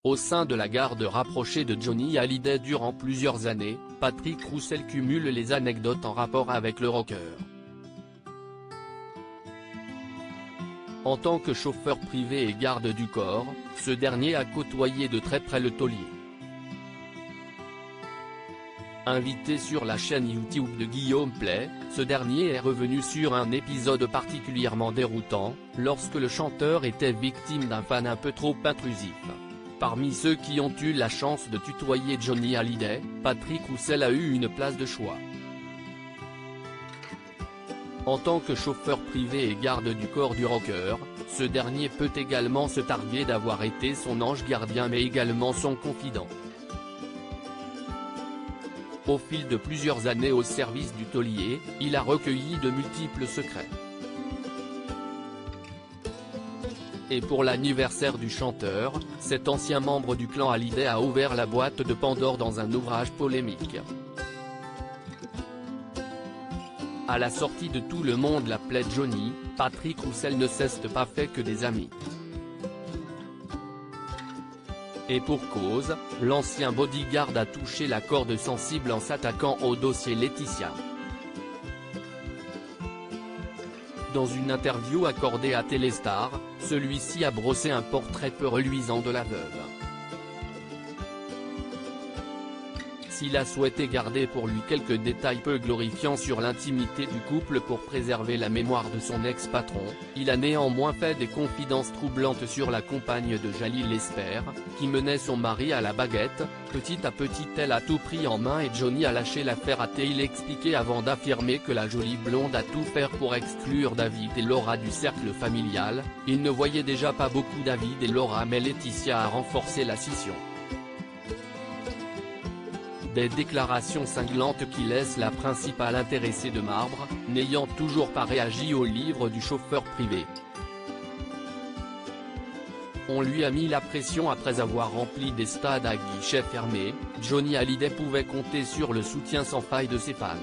Au sein de la garde rapprochée de Johnny Hallyday durant plusieurs années, Patrick Roussel cumule les anecdotes en rapport avec le rocker. En tant que chauffeur privé et garde du corps, ce dernier a côtoyé de très près le taulier. Invité sur la chaîne YouTube de Guillaume Play, ce dernier est revenu sur un épisode particulièrement déroutant, lorsque le chanteur était victime d'un fan un peu trop intrusif. Parmi ceux qui ont eu la chance de tutoyer Johnny Hallyday, Patrick Roussel a eu une place de choix. En tant que chauffeur privé et garde du corps du rocker, ce dernier peut également se targuer d'avoir été son ange gardien mais également son confident. Au fil de plusieurs années au service du taulier, il a recueilli de multiples secrets. Et pour l'anniversaire du chanteur, cet ancien membre du clan Hallyday a ouvert la boîte de Pandore dans un ouvrage polémique. À la sortie de Tout le monde l'appelait Johnny, Patrick Roussel ne s'est pas fait que des amis. Et pour cause, l'ancien bodyguard a touché la corde sensible en s'attaquant au dossier Laetitia. Dans une interview accordée à Téléstar, celui-ci a brossé un portrait peu reluisant de la veuve. S'il a souhaité garder pour lui quelques détails peu glorifiants sur l'intimité du couple pour préserver la mémoire de son ex-patron, il a néanmoins fait des confidences troublantes sur la compagne de Jalil Lesper, qui menait son mari à la baguette. Petit à petit elle a tout pris en main et Johnny a lâché l'affaire, a-t-il expliqué avant d'affirmer que la jolie blonde a tout fait pour exclure David et Laura du cercle familial. Il ne voyait déjà pas beaucoup David et Laura mais Laetitia a renforcé la scission. Des déclarations cinglantes qui laissent la principale intéressée de marbre, n'ayant toujours pas réagi au livre du chauffeur privé. On lui a mis la pression après avoir rempli des stades à guichets fermés. Johnny Hallyday pouvait compter sur le soutien sans faille de ses fans.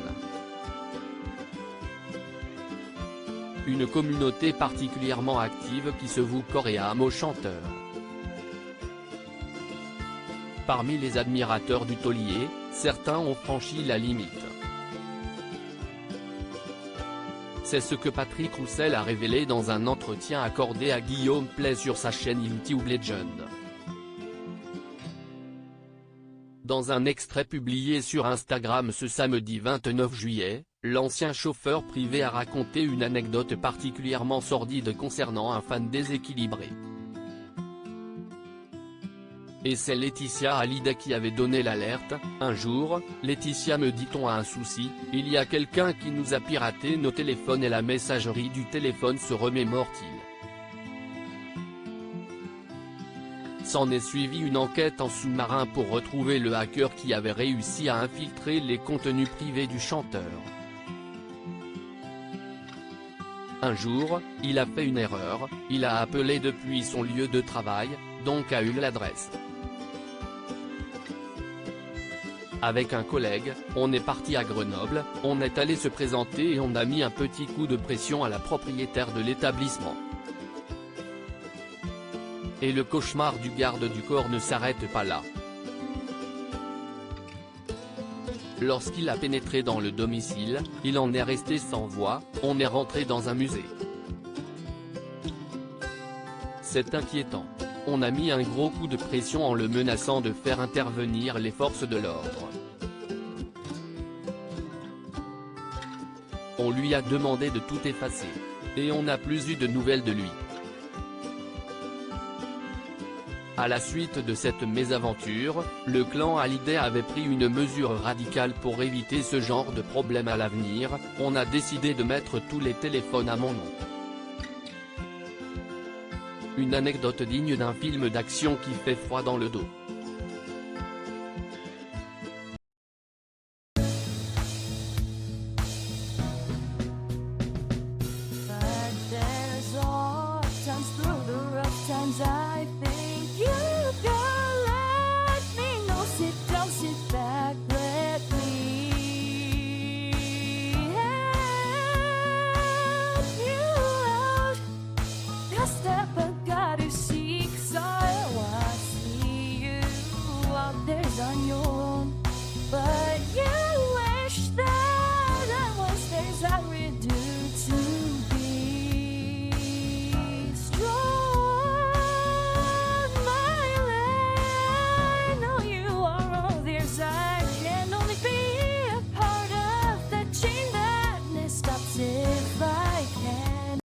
Une communauté particulièrement active qui se voue corps et âme au chanteur. Parmi les admirateurs du taulier, certains ont franchi la limite. C'est ce que Patrick Roussel a révélé dans un entretien accordé à Guillaume Play sur sa chaîne YouTube Legend. Dans un extrait publié sur Instagram ce samedi 29 juillet, l'ancien chauffeur privé a raconté une anecdote particulièrement sordide concernant un fan déséquilibré. Et c'est Laetitia Hallyday qui avait donné l'alerte. Un jour, Laetitia me dit-on a un souci, il y a quelqu'un qui nous a piraté nos téléphones et la messagerie du téléphone se remémore-t-il. S'en est suivi une enquête en sous-marin pour retrouver le hacker qui avait réussi à infiltrer les contenus privés du chanteur. Un jour, il a fait une erreur, il a appelé depuis son lieu de travail, donc a eu l'adresse. Avec un collègue, on est parti à Grenoble, on est allé se présenter et on a mis un petit coup de pression à la propriétaire de l'établissement. Et le cauchemar du garde du corps ne s'arrête pas là. Lorsqu'il a pénétré dans le domicile, il en est resté sans voix, on est rentré dans un musée. C'est inquiétant. On a mis un gros coup de pression en le menaçant de faire intervenir les forces de l'ordre. On lui a demandé de tout effacer. Et on n'a plus eu de nouvelles de lui. À la suite de cette mésaventure, le clan Hallyday avait pris une mesure radicale pour éviter ce genre de problème à l'avenir. On a décidé de mettre tous les téléphones à mon nom. Une anecdote digne d'un film d'action qui fait froid dans le dos.